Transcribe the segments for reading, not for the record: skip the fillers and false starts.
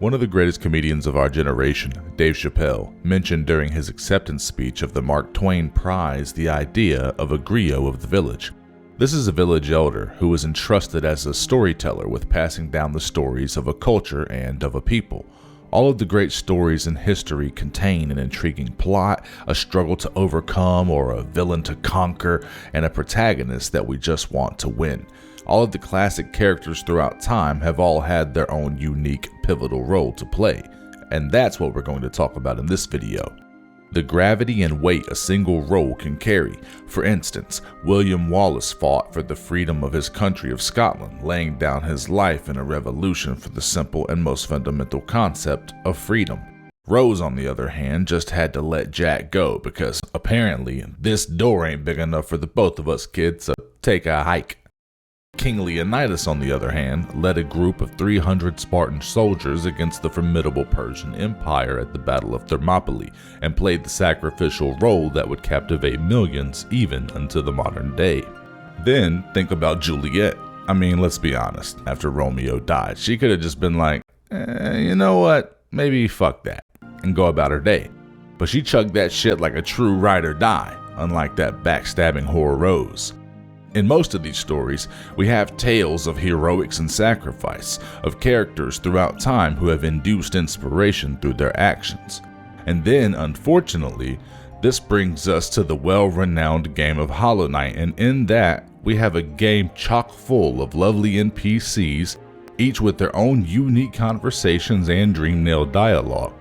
One of the greatest comedians of our generation, Dave Chappelle, mentioned during his acceptance speech of the Mark Twain Prize the idea of a griot of the village. This is a village elder who was entrusted as a storyteller with passing down the stories of a culture and of a people. All of the great stories in history contain an intriguing plot, a struggle to overcome or a villain to conquer, and a protagonist that we just want to win. All of the classic characters throughout time have all had their own unique, pivotal role to play, and that's what we're going to talk about in this video. The gravity and weight a single role can carry. For instance, William Wallace fought for the freedom of his country of Scotland, laying down his life in a revolution for the simple and most fundamental concept of freedom. Rose, on the other hand, just had to let Jack go because apparently this door ain't big enough for the both of us kids, so take a hike. King Leonidas, on the other hand, led a group of 300 Spartan soldiers against the formidable Persian Empire at the Battle of Thermopylae and played the sacrificial role that would captivate millions even unto the modern day. Then think about Juliet. I mean, let's be honest, after Romeo died, she could have just been like, you know what, maybe fuck that, and go about her day. But she chugged that shit like a true ride or die, unlike that backstabbing whore Rose. In most of these stories, we have tales of heroics and sacrifice, of characters throughout time who have induced inspiration through their actions. And then, unfortunately, this brings us to the well-renowned game of Hollow Knight, and in that, we have a game chock full of lovely NPCs, each with their own unique conversations and dream-nailed dialogue.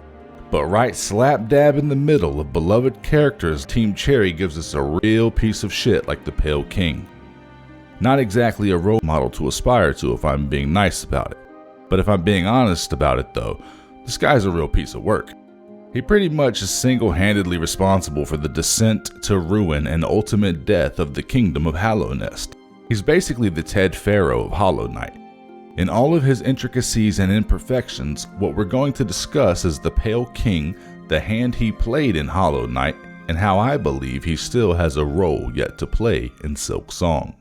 But right slap dab in the middle of beloved characters, Team Cherry gives us a real piece of shit like the Pale King. Not exactly a role model to aspire to if I'm being nice about it. But if I'm being honest about it though, this guy's a real piece of work. He pretty much is single-handedly responsible for the descent to ruin and ultimate death of the kingdom of Hallownest. He's basically the Ted Pharaoh of Hollow Knight. In all of his intricacies and imperfections, what we're going to discuss is the Pale King, the hand he played in Hollow Knight, and how I believe he still has a role yet to play in Silksong.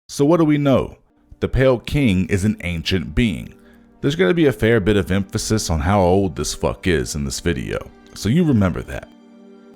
So what do we know? The Pale King is an ancient being. There's going to be a fair bit of emphasis on how old this fuck is in this video, so you remember that.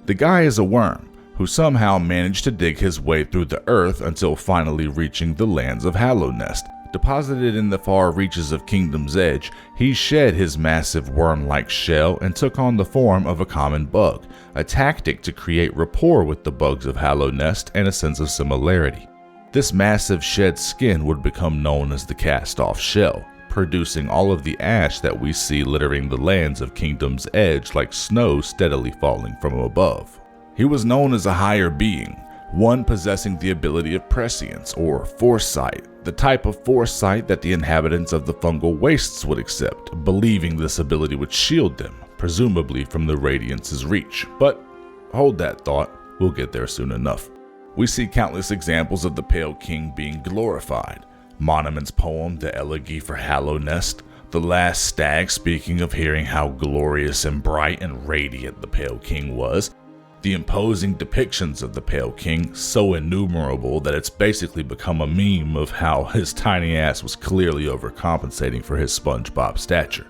The guy is a worm who somehow managed to dig his way through the earth until finally reaching the lands of Hallownest. Deposited in the far reaches of Kingdom's Edge, he shed his massive worm-like shell and took on the form of a common bug, a tactic to create rapport with the bugs of Hallownest and a sense of similarity. This massive shed skin would become known as the cast-off shell, producing all of the ash that we see littering the lands of Kingdom's Edge like snow steadily falling from above. He was known as a higher being, one possessing the ability of prescience or foresight, the type of foresight that the inhabitants of the fungal wastes would accept, believing this ability would shield them, presumably from the Radiance's reach. But hold that thought, we'll get there soon enough. We see countless examples of the Pale King being glorified. Monument's poem, The Elegy for Hallownest, The Last Stag speaking of hearing how glorious and bright and radiant the Pale King was, the imposing depictions of the Pale King, so innumerable that it's basically become a meme of how his tiny ass was clearly overcompensating for his SpongeBob stature.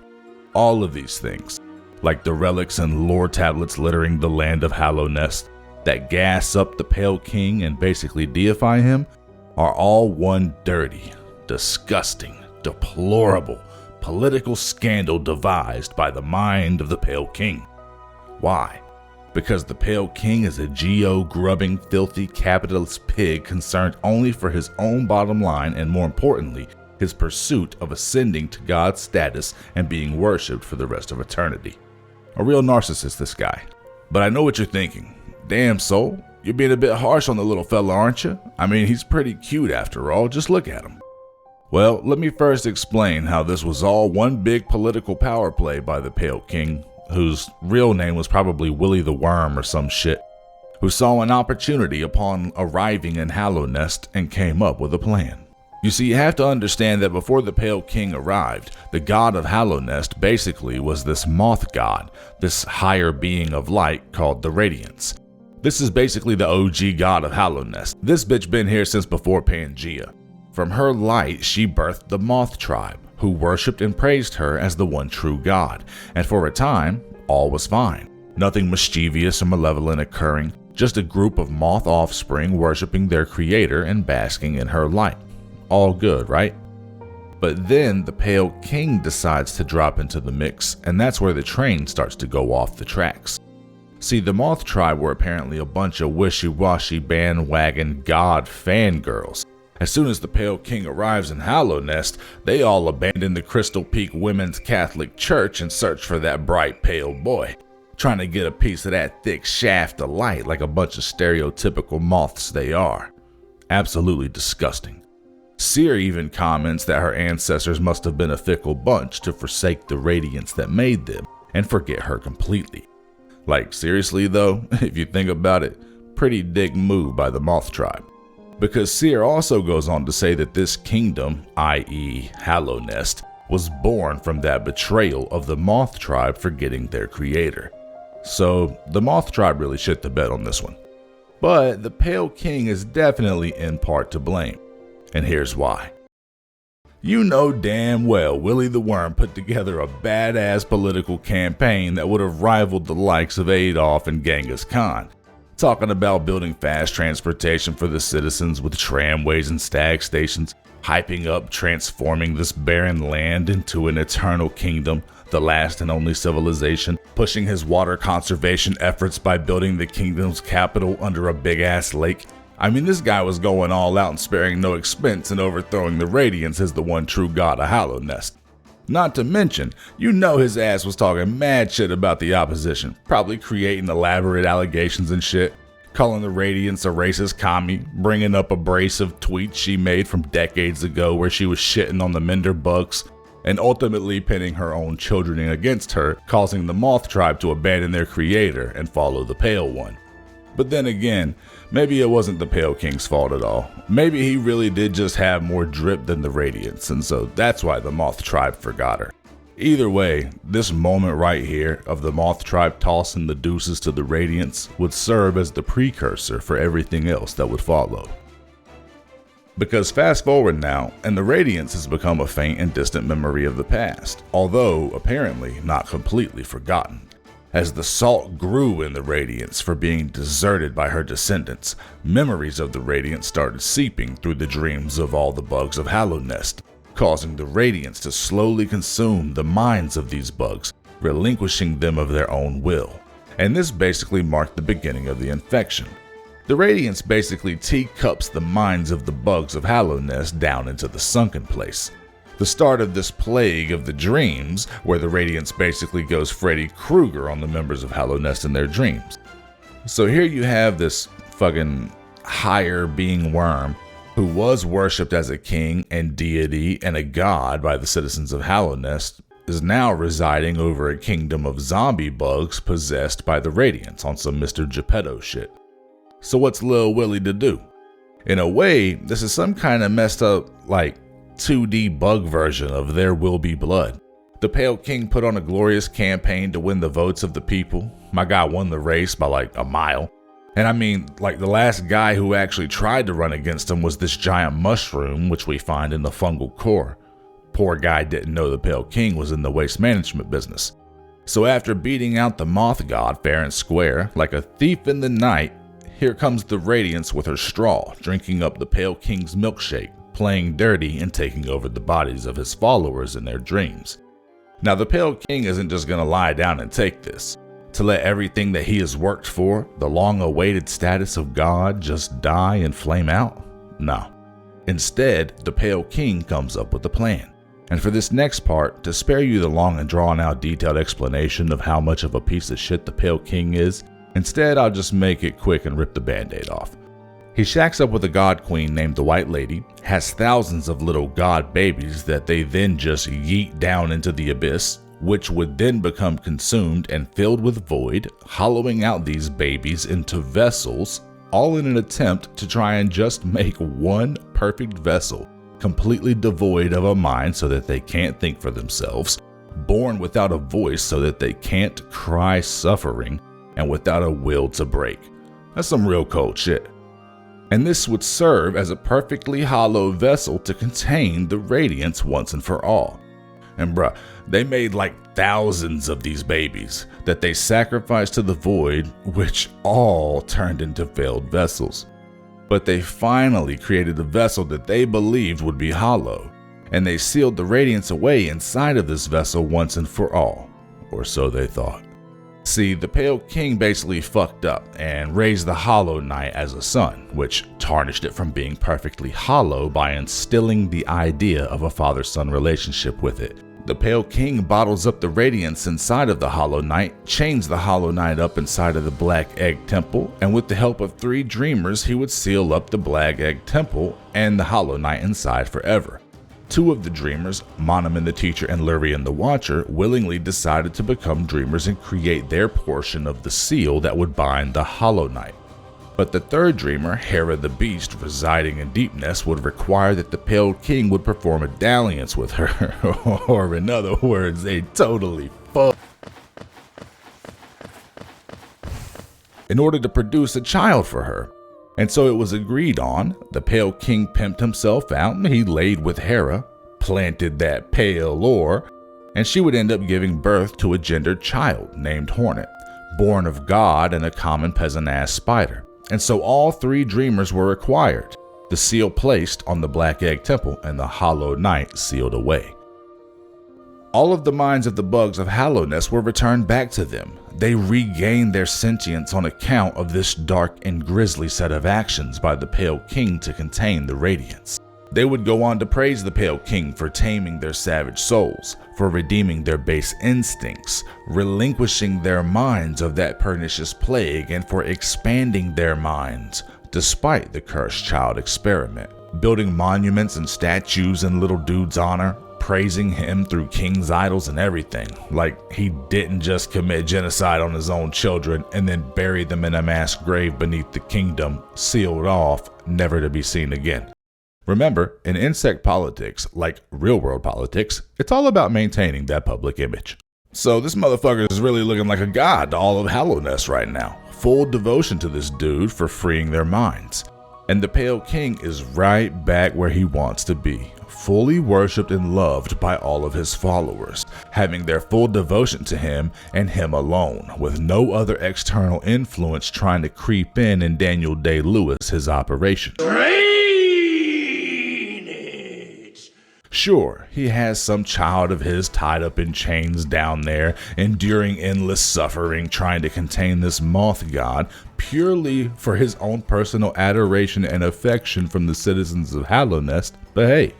All of these things, like the relics and lore tablets littering the land of Hallownest, that gas up the Pale King and basically deify him, are all one dirty, disgusting, deplorable, political scandal devised by the mind of the Pale King. Why? Because the Pale King is a geo-grubbing, filthy, capitalist pig concerned only for his own bottom line and, more importantly, his pursuit of ascending to God's status and being worshipped for the rest of eternity. A real narcissist, this guy. But I know what you're thinking. Damn, Soul, you're being a bit harsh on the little fella, aren't you? I mean, he's pretty cute after all, just look at him. Well, let me first explain how this was all one big political power play by the Pale King, whose real name was probably Willie the Worm or some shit, who saw an opportunity upon arriving in Hallownest and came up with a plan. You see, you have to understand that before the Pale King arrived, the god of Hallownest basically was this moth god, this higher being of light called the Radiance. This is basically the OG god of Hallownest. This bitch been here since before Pangea. From her light, she birthed the Moth tribe, who worshipped and praised her as the one true God, and for a time, all was fine. Nothing mischievous or malevolent occurring, just a group of moth offspring worshipping their creator and basking in her light. All good, right? But then the Pale King decides to drop into the mix, and that's where the train starts to go off the tracks. See, the Moth Tribe were apparently a bunch of wishy-washy bandwagon god fangirls. As soon as the Pale King arrives in Hallownest, they all abandon the Crystal Peak Women's Catholic Church and search for that bright pale boy, trying to get a piece of that thick shaft of light like a bunch of stereotypical moths they are. Absolutely disgusting. Seer even comments that her ancestors must have been a fickle bunch to forsake the radiance that made them and forget her completely. Like, seriously though, if you think about it, pretty dick move by the Moth Tribe. Because Seer also goes on to say that this kingdom, i.e. Hallownest, was born from that betrayal of the Moth Tribe forgetting their creator. So the Moth Tribe really shit the bed on this one. But the Pale King is definitely in part to blame. And here's why. You know damn well Willie the Worm put together a badass political campaign that would have rivaled the likes of Adolf and Genghis Khan, talking about building fast transportation for the citizens with tramways and stag stations, hyping up transforming this barren land into an eternal kingdom, the last and only civilization, pushing his water conservation efforts by building the kingdom's capital under a big-ass lake. I mean, this guy was going all out and sparing no expense in overthrowing the Radiance as the one true god of Hallownest. Not to mention, you know his ass was talking mad shit about the opposition, probably creating elaborate allegations and shit, calling the Radiance a racist commie, bringing up abrasive tweets she made from decades ago where she was shitting on the Mender bugs, and ultimately pinning her own children against her, causing the Moth Tribe to abandon their creator and follow the Pale One. But then again, maybe it wasn't the Pale King's fault at all. Maybe he really did just have more drip than the Radiance, and so that's why the Moth Tribe forgot her. Either way, this moment right here of the Moth Tribe tossing the deuces to the Radiance would serve as the precursor for everything else that would follow. Because fast forward now, and the Radiance has become a faint and distant memory of the past, although apparently not completely forgotten. As the salt grew in the Radiance for being deserted by her descendants, memories of the Radiance started seeping through the dreams of all the bugs of Hallownest, causing the Radiance to slowly consume the minds of these bugs, relinquishing them of their own will. And this basically marked the beginning of the infection. The Radiance basically teacups the minds of the bugs of Hallownest down into the sunken place. The start of this plague of the dreams, where the Radiance basically goes Freddy Krueger on the members of Hallownest in their dreams. So here you have this fucking higher being worm who was worshipped as a king and deity and a god by the citizens of Hallownest, is now residing over a kingdom of zombie bugs possessed by the Radiance on some Mr. Geppetto shit. So what's Lil Willie to do? In a way, this is some kind of messed up, like, 2D bug version of There Will Be Blood. The Pale King put on a glorious campaign to win the votes of the people. My guy won the race by like a mile. And I mean, like, the last guy who actually tried to run against him was this giant mushroom, which we find in the fungal core. Poor guy didn't know the Pale King was in the waste management business. So after beating out the Moth God fair and square, like a thief in the night, here comes the Radiance with her straw, drinking up the Pale King's milkshake, playing dirty and taking over the bodies of his followers in their dreams. Now the Pale King isn't just gonna lie down and take this, to let everything that he has worked for, the long-awaited status of God, just die and flame out? No. Instead, the Pale King comes up with a plan. And for this next part, to spare you the long and drawn-out detailed explanation of how much of a piece of shit the Pale King is, instead I'll just make it quick and rip the band-aid off. He shacks up with a god queen named the White Lady, has thousands of little god babies that they then just yeet down into the abyss, which would then become consumed and filled with void, hollowing out these babies into vessels, all in an attempt to try and just make one perfect vessel, completely devoid of a mind so that they can't think for themselves, born without a voice so that they can't cry suffering, and without a will to break. That's some real cold shit. And this would serve as a perfectly hollow vessel to contain the Radiance once and for all. And bruh, they made like thousands of these babies that they sacrificed to the void, which all turned into failed vessels. But they finally created a vessel that they believed would be hollow, and they sealed the radiance away inside of this vessel once and for all, or so they thought. See, the Pale King basically fucked up and raised the Hollow Knight as a son, which tarnished it from being perfectly hollow by instilling the idea of a father-son relationship with it. The Pale King bottles up the radiance inside of the Hollow Knight, chains the Hollow Knight up inside of the Black Egg Temple, and with the help of 3 dreamers, he would seal up the Black Egg Temple and the Hollow Knight inside forever. 2 of the dreamers, Monoman the Teacher and Lurian the Watcher, willingly decided to become dreamers and create their portion of the seal that would bind the Hollow Knight. But the 3rd dreamer, Hera the Beast, residing in Deepness, would require that the Pale King would perform a dalliance with her, or in other words, they totally fuck, in order to produce a child for her. And so it was agreed on. The Pale King pimped himself out and he laid with Hera, planted that pale ore, and she would end up giving birth to a gendered child named Hornet, born of God and a common peasant-ass spider. And so all 3 dreamers were required, the seal placed on the Black Egg Temple and the Hollow Knight sealed away. All of the minds of the bugs of Hallownest were returned back to them. They regained their sentience on account of this dark and grisly set of actions by the Pale King to contain the radiance. They would go on to praise the Pale King for taming their savage souls, for redeeming their base instincts, relinquishing their minds of that pernicious plague, and for expanding their minds, despite the cursed child experiment, building monuments and statues in little dude's honor, praising him through king's idols and everything, like he didn't just commit genocide on his own children and then bury them in a mass grave beneath the kingdom, sealed off, never to be seen again. Remember, in insect politics, like real-world politics, it's all about maintaining that public image. So this motherfucker is really looking like a god to all of Hallownest right now. Full devotion to this dude for freeing their minds. And the Pale King is right back where he wants to be, fully worshipped and loved by all of his followers, having their full devotion to him and him alone, with no other external influence trying to creep in and Daniel Day-Lewis his operation. Sure, he has some child of his tied up in chains down there, enduring endless suffering trying to contain this moth god, purely for his own personal adoration and affection from the citizens of Hallownest, but hey,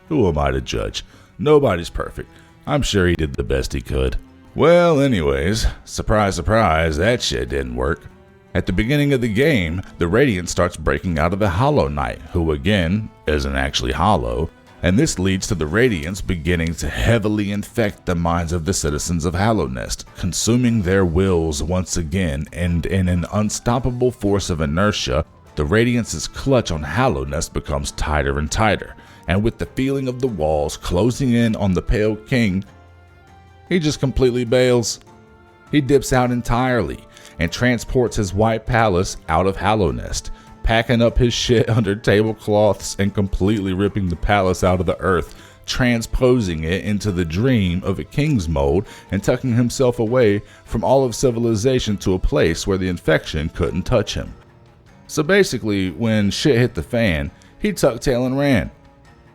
who am I to judge? Nobody's perfect. I'm sure he did the best he could. Well, anyways, surprise, surprise, that shit didn't work. At the beginning of the game, the radiance starts breaking out of the Hollow Knight, who again, isn't actually hollow, and this leads to the radiance beginning to heavily infect the minds of the citizens of Hallownest, consuming their wills once again, and in an unstoppable force of inertia, the radiance's clutch on Hallownest becomes tighter and tighter, and with the feeling of the walls closing in on the Pale King, he just completely bails. He dips out entirely and transports his white palace out of Hallownest, packing up his shit under tablecloths and completely ripping the palace out of the earth, transposing it into the dream of a king's mold and tucking himself away from all of civilization to a place where the infection couldn't touch him. So basically, when shit hit the fan, he tucked tail and ran.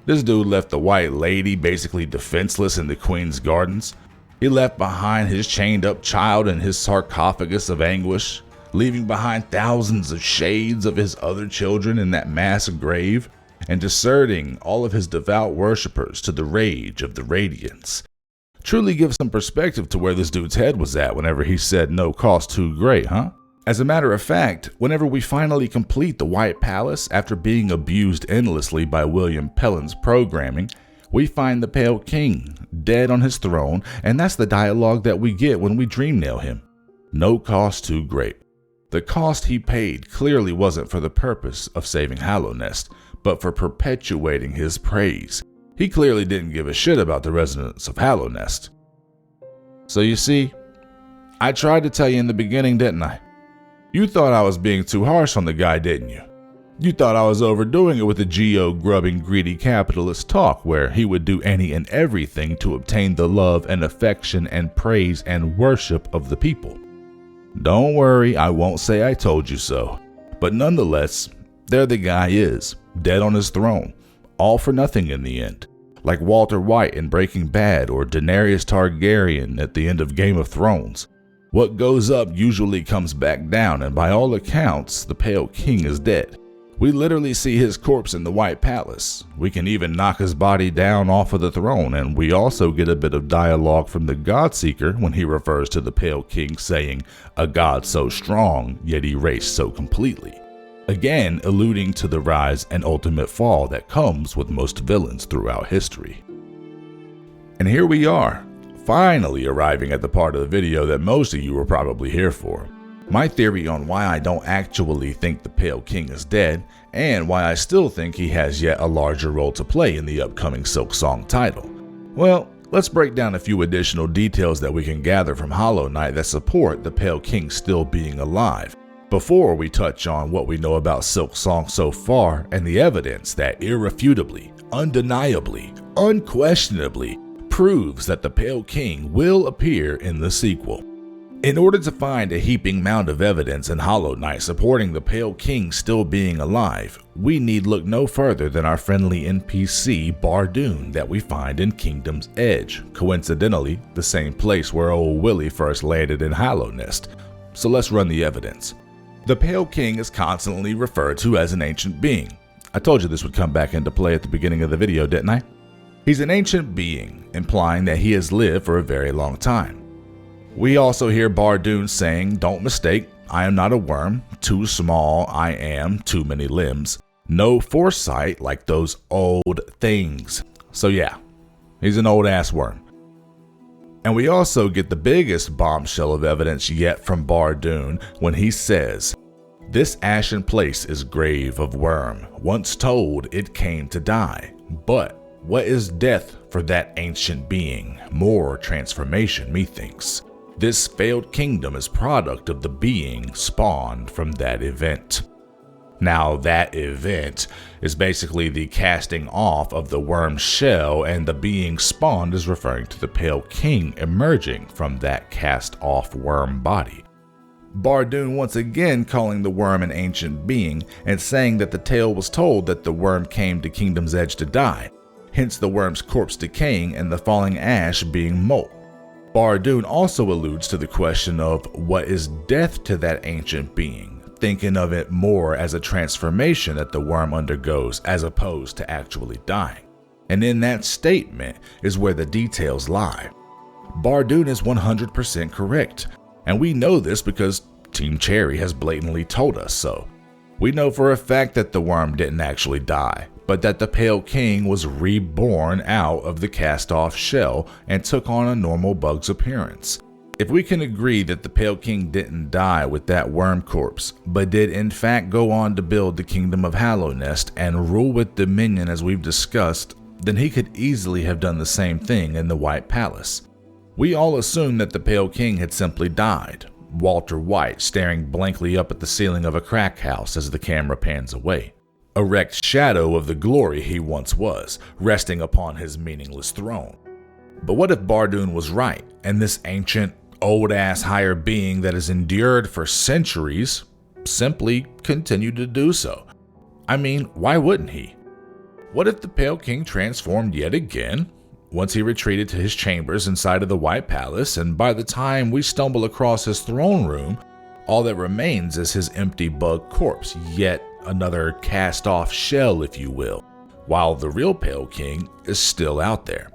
This dude left the white lady basically defenseless in the Queen's gardens. He left behind his chained up child in his sarcophagus of anguish, leaving behind thousands of shades of his other children in that mass grave, and deserting all of his devout worshippers to the rage of the radiance. Truly gives some perspective to where this dude's head was at whenever he said no cost too great, huh? As a matter of fact, whenever we finally complete the White Palace after being abused endlessly by William Pellin's programming, we find the Pale King dead on his throne, and that's the dialogue that we get when we dream nail him. No cost too great. The cost he paid clearly wasn't for the purpose of saving Hallownest, but for perpetuating his praise. He clearly didn't give a shit about the residents of Hallownest. So you see, I tried to tell you in the beginning, didn't I? You thought I was being too harsh on the guy, didn't you? You thought I was overdoing it with the geo-grubbing greedy capitalist talk where he would do any and everything to obtain the love and affection and praise and worship of the people. Don't worry, I won't say I told you so. But nonetheless, there the guy is, dead on his throne, all for nothing in the end. Like Walter White in Breaking Bad or Daenerys Targaryen at the end of Game of Thrones. What goes up usually comes back down, and by all accounts, the Pale King is dead. We literally see his corpse in the White Palace. We can even knock his body down off of the throne, and we also get a bit of dialogue from the Godseeker when he refers to the Pale King saying, "A god so strong, yet erased so completely." Again, alluding to the rise and ultimate fall that comes with most villains throughout history. And here we are, finally arriving at the part of the video that most of you were probably here for. My theory on why I don't actually think the Pale King is dead, and why I still think he has yet a larger role to play in the upcoming Silksong title. Well, let's break down a few additional details that we can gather from Hollow Knight that support the Pale King still being alive, before we touch on what we know about Silksong so far and the evidence that irrefutably, undeniably, unquestionably proves that the Pale King will appear in the sequel. In order to find a heaping mound of evidence in Hollow Knight supporting the Pale King still being alive, we need look no further than our friendly NPC Bardoon that we find in Kingdom's Edge, coincidentally the same place where old Willie first landed in Hollow Nest. So let's run the evidence. The Pale King is constantly referred to as an ancient being. I told you this would come back into play at the beginning of the video, didn't I? He's an ancient being, implying that he has lived for a very long time. We also hear Bardoon saying, "Don't mistake, I am not a worm, too small I am, too many limbs, no foresight like those old things." So yeah, he's an old ass worm. And we also get the biggest bombshell of evidence yet from Bardoon when he says, "This ashen place is grave of worm, once told it came to die, but what is death for that ancient being? More transformation, methinks. This failed kingdom is product of the being spawned from that event." Now that event is basically the casting off of the worm's shell, and the being spawned is referring to the Pale King emerging from that cast off worm body. Bardoon once again calling the worm an ancient being and saying that the tale was told that the worm came to Kingdom's Edge to die, hence the worm's corpse decaying and the falling ash being molt. Bardoon also alludes to the question of what is death to that ancient being, thinking of it more as a transformation that the worm undergoes as opposed to actually dying. And in that statement is where the details lie. Bardoon is 100% correct, and we know this because Team Cherry has blatantly told us so. We know for a fact that the worm didn't actually die, but that the Pale King was reborn out of the cast-off shell and took on a normal bug's appearance. If we can agree that the Pale King didn't die with that worm corpse, but did in fact go on to build the Kingdom of Hallownest and rule with dominion as we've discussed, then he could easily have done the same thing in the White Palace. We all assume that the Pale King had simply died, Walter White staring blankly up at the ceiling of a crack house as the camera pans away. A wrecked shadow of the glory he once was, resting upon his meaningless throne. But what if Bardoon was right, and this ancient, old-ass higher being that has endured for centuries simply continued to do so? I mean, why wouldn't he? What if the Pale King transformed yet again, once he retreated to his chambers inside of the White Palace, and by the time we stumble across his throne room, all that remains is his empty bug corpse, yet another cast-off shell, if you will, while the real Pale King is still out there.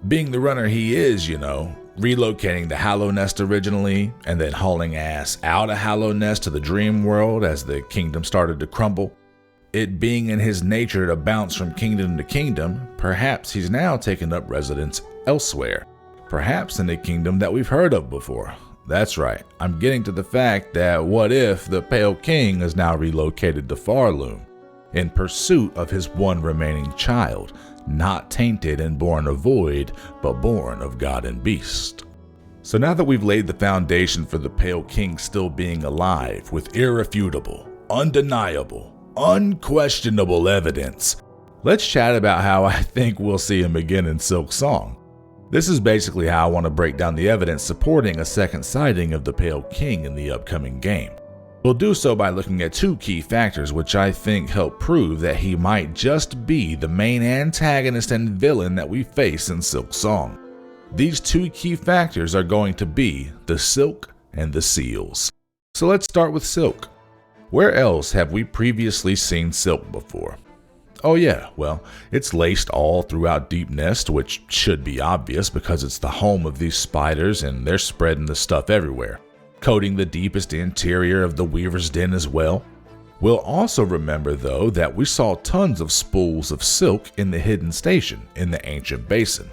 Being the runner he is, relocating to Hallownest originally, and then hauling ass out of Hallownest to the dream world as the kingdom started to crumble. It being in his nature to bounce from kingdom to kingdom, perhaps he's now taken up residence elsewhere, perhaps in a kingdom that we've heard of before. That's right, I'm getting to the fact that what if the Pale King is now relocated to Pharloom, in pursuit of his one remaining child, not tainted and born of void, but born of God and beast. So now that we've laid the foundation for the Pale King still being alive with irrefutable, undeniable, unquestionable evidence. Let's chat about how I think we'll see him again in Silksong. This is basically how I want to break down the evidence supporting a second sighting of the Pale King in the upcoming game. We'll do so by looking at two key factors which I think help prove that he might just be the main antagonist and villain that we face in Silksong. These two key factors are going to be the silk and the seals. So let's start with silk. Where else have we previously seen silk before? Oh yeah, well, it's laced all throughout Deep Nest, which should be obvious because it's the home of these spiders and they're spreading the stuff everywhere, coating the deepest interior of the Weaver's Den as well. We'll also remember though that we saw tons of spools of silk in the hidden station in the ancient basin.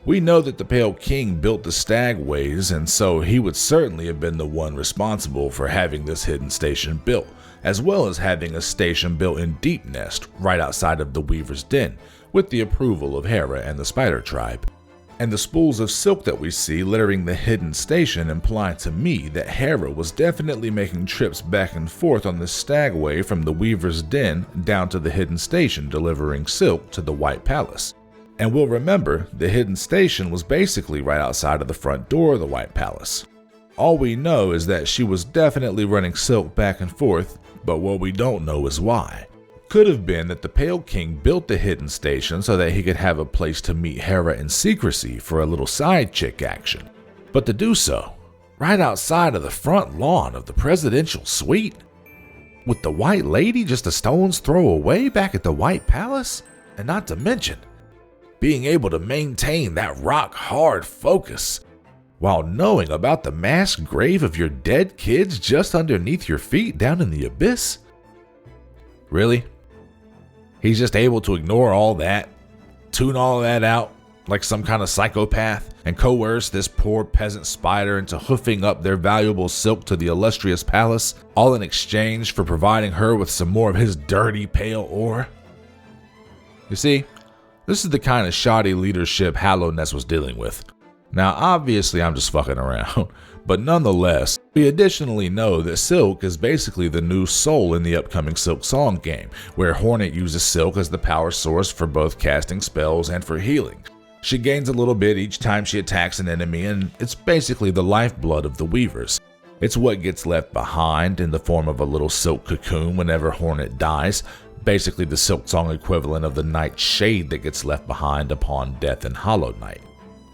We know that the Pale King built the Stagways, and so he would certainly have been the one responsible for having this hidden station built, as well as having a station built in Deep Nest right outside of the Weaver's Den, with the approval of Hera and the Spider Tribe. And the spools of silk that we see littering the hidden station imply to me that Hera was definitely making trips back and forth on the Stagway from the Weaver's Den down to the hidden station delivering silk to the White Palace. And we'll remember, the hidden station was basically right outside of the front door of the White Palace. All we know is that she was definitely running silk back and forth, but what we don't know is why. Could have been that the Pale King built the hidden station so that he could have a place to meet Hera in secrecy for a little side chick action. But to do so, right outside of the front lawn of the presidential suite? With the White Lady just a stone's throw away back at the White Palace? And not to mention, being able to maintain that rock-hard focus while knowing about the mass grave of your dead kids just underneath your feet down in the abyss? Really? He's just able to ignore all that, tune all of that out like some kind of psychopath, and coerce this poor peasant spider into hoofing up their valuable silk to the illustrious palace, all in exchange for providing her with some more of his dirty pale ore? You see, this is the kind of shoddy leadership Hallownest was dealing with. Now obviously I'm just fucking around, but nonetheless, we additionally know that silk is basically the new soul in the upcoming Silksong game, where Hornet uses silk as the power source for both casting spells and for healing. She gains a little bit each time she attacks an enemy, and it's basically the lifeblood of the Weavers. It's what gets left behind in the form of a little silk cocoon whenever Hornet dies, basically the Silksong equivalent of the night shade that gets left behind upon death in Hollow Knight.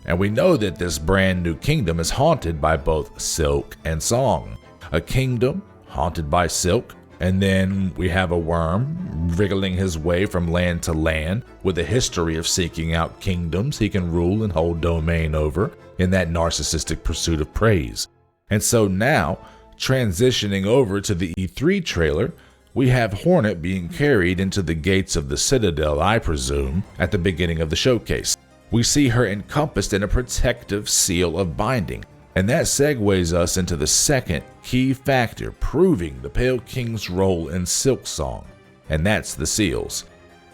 And we know that this brand new kingdom is haunted by both silk and song. A kingdom haunted by silk, and then we have a worm wriggling his way from land to land with a history of seeking out kingdoms he can rule and hold domain over in that narcissistic pursuit of praise. And so now, transitioning over to the E3 trailer, we have Hornet being carried into the gates of the Citadel, I presume, at the beginning of the showcase. We see her encompassed in a protective seal of binding, and that segues us into the second key factor proving the Pale King's role in Silksong, and that's the seals.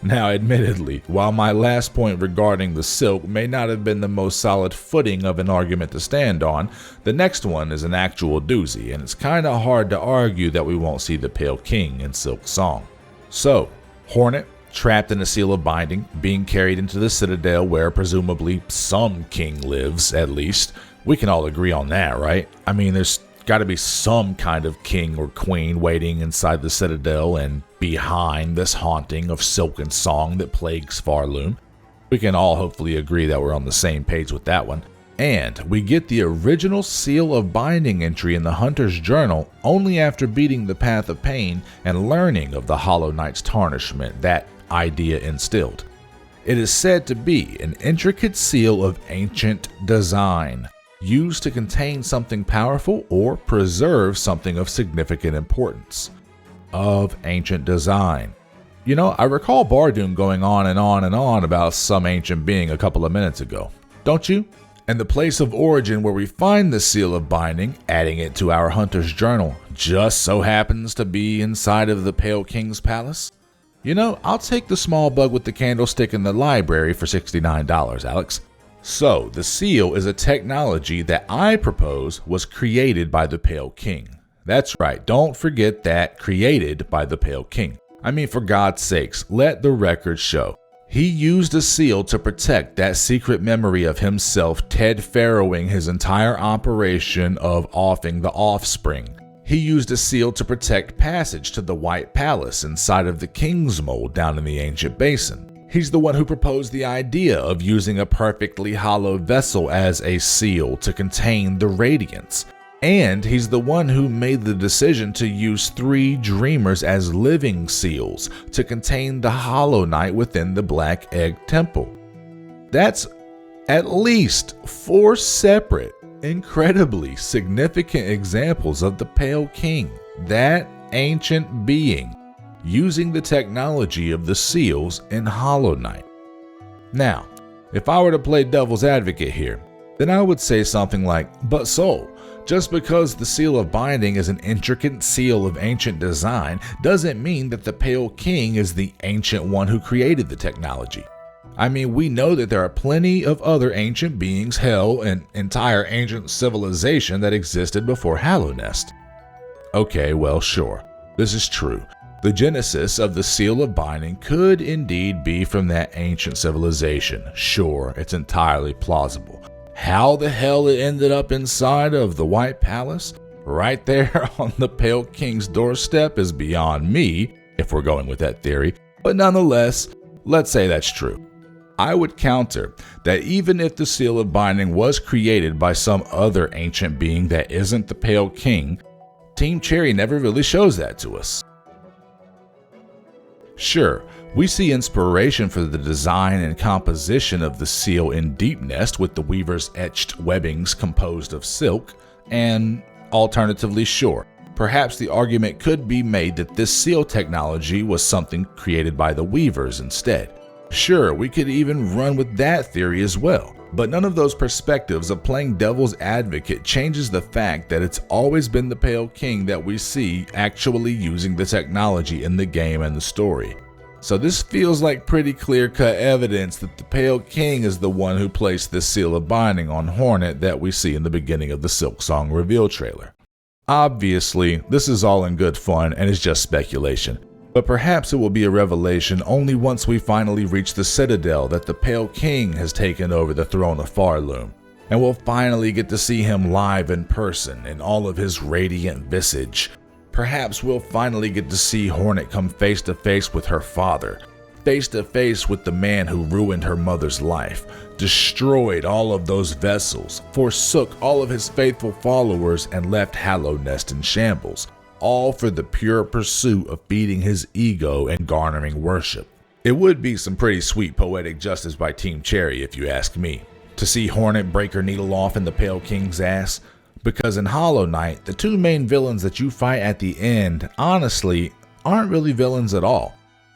Now admittedly, while my last point regarding the silk may not have been the most solid footing of an argument to stand on, the next one is an actual doozy, and it's kinda hard to argue that we won't see the Pale King in Silksong. So, Hornet, trapped in a seal of binding, being carried into the Citadel where presumably some king lives, at least. We can all agree on that, right? I mean, there's gotta be some kind of king or queen waiting inside the Citadel and behind this haunting of silk and song that plagues Pharloom. We can all hopefully agree that we're on the same page with that one. And we get the original seal of binding entry in the Hunter's Journal only after beating the Path of Pain and learning of the Hollow Knight's tarnishment that idea instilled. It is said to be an intricate seal of ancient design, used to contain something powerful or preserve something of significant importance. Of ancient design. You know, I recall Bardoon going on and on and on about some ancient being a couple of minutes ago. Don't you? And the place of origin where we find the seal of binding, adding it to our Hunter's Journal, just so happens to be inside of the Pale King's palace? You know, I'll take the small bug with the candlestick in the library for $69, Alex. So, the seal is a technology that I propose was created by the Pale King. That's right, don't forget that, created by the Pale King. I mean, for God's sakes, let the record show. He used a seal to protect that secret memory of himself Ted Farrowing his entire operation of offing the offspring. He used a seal to protect passage to the White Palace inside of the King's Mold down in the ancient basin. He's the one who proposed the idea of using a perfectly hollow vessel as a seal to contain the radiance. And he's the one who made the decision to use 3 dreamers as living seals to contain the Hollow Knight within the Black Egg Temple. That's at least 4 separate, incredibly significant examples of the Pale King, that ancient being, using the technology of the seals in Hollow Knight. Now, if I were to play devil's advocate here, then I would say something like, but Soul, just because the seal of binding is an intricate seal of ancient design doesn't mean that the Pale King is the ancient one who created the technology. I mean, we know that there are plenty of other ancient beings, hell, an entire ancient civilization that existed before Hallownest. Okay, well, sure, this is true. The genesis of the seal of binding could indeed be from that ancient civilization. Sure, it's entirely plausible. How the hell it ended up inside of the White Palace, right there on the Pale King's doorstep, is beyond me, if we're going with that theory, but nonetheless, let's say that's true. I would counter that even if the seal of binding was created by some other ancient being that isn't the Pale King, Team Cherry never really shows that to us. Sure, we see inspiration for the design and composition of the seal in Deep Nest with the weaver's etched webbings composed of silk, and alternatively, sure, perhaps the argument could be made that this seal technology was something created by the weavers instead. Sure, we could even run with that theory as well, but none of those perspectives of playing devil's advocate changes the fact that it's always been the Pale King that we see actually using the technology in the game and the story. So this feels like pretty clear-cut evidence that the Pale King is the one who placed this seal of binding on Hornet that we see in the beginning of the Silksong reveal trailer. Obviously, this is all in good fun and is just speculation. But perhaps it will be a revelation only once we finally reach the Citadel that the Pale King has taken over the throne of Pharloom, and we'll finally get to see him live in person in all of his radiant visage. Perhaps we'll finally get to see Hornet come face to face with her father, face to face with the man who ruined her mother's life, destroyed all of those vessels, forsook all of his faithful followers, and left Hallownest in shambles. All for the pure pursuit of feeding his ego and garnering worship. It would be some pretty sweet poetic justice by Team Cherry if you ask me, to see Hornet break her needle off in the Pale King's ass, because in Hollow Knight, the 2 main villains that you fight at the end, honestly, aren't really villains at all.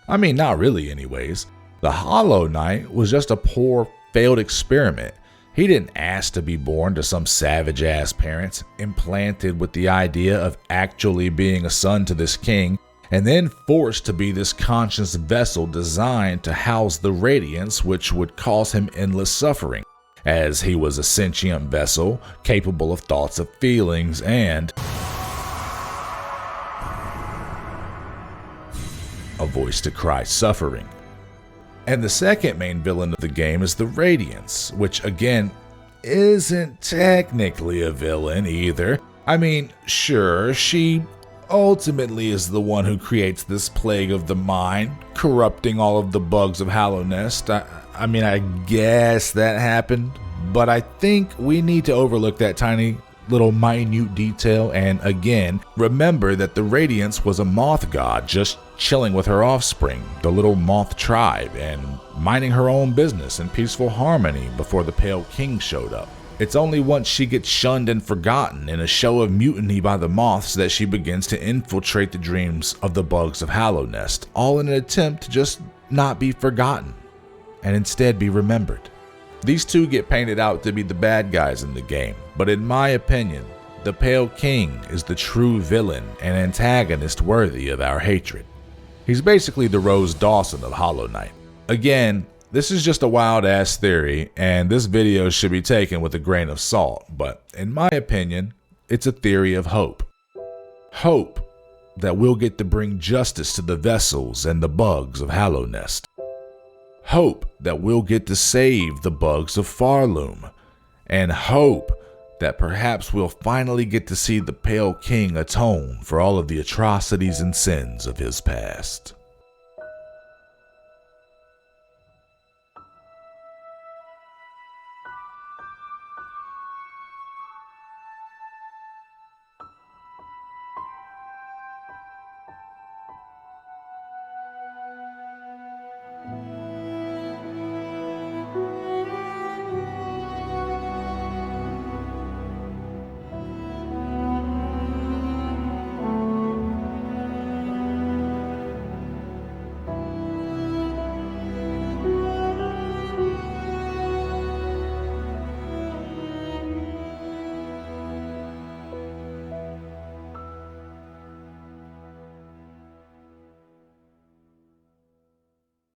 I mean, not really anyways. The Hollow Knight was just a poor, failed experiment. He didn't ask to be born to some savage-ass parents, implanted with the idea of actually being a son to this king, and then forced to be this conscious vessel designed to house the radiance which would cause him endless suffering, as he was a sentient vessel capable of thoughts of feelings and a voice to cry suffering. And the second main villain of the game is the Radiance, which again isn't technically a villain either. I mean, sure, she ultimately is the one who creates this plague of the mind, corrupting all of the bugs of Hallownest. I mean, I guess that happened, but I think we need to overlook that tiny little minute detail and again remember that the Radiance was a moth god just chilling with her offspring, the little moth tribe, and minding her own business in peaceful harmony before the Pale King showed up. It's only once she gets shunned and forgotten in a show of mutiny by the moths that she begins to infiltrate the dreams of the bugs of Hallownest, all in an attempt to just not be forgotten and instead be remembered. These 2 get painted out to be the bad guys in the game, but in my opinion, the Pale King is the true villain and antagonist worthy of our hatred. He's basically the Rose Dawson of Hollow Knight. Again, this is just a wild ass theory, and this video should be taken with a grain of salt, but in my opinion, it's a theory of hope. Hope that we'll get to bring justice to the vessels and the bugs of Hallownest. Hope that we'll get to save the bugs of Pharloom. And hope that perhaps we'll finally get to see the Pale King atone for all of the atrocities and sins of his past.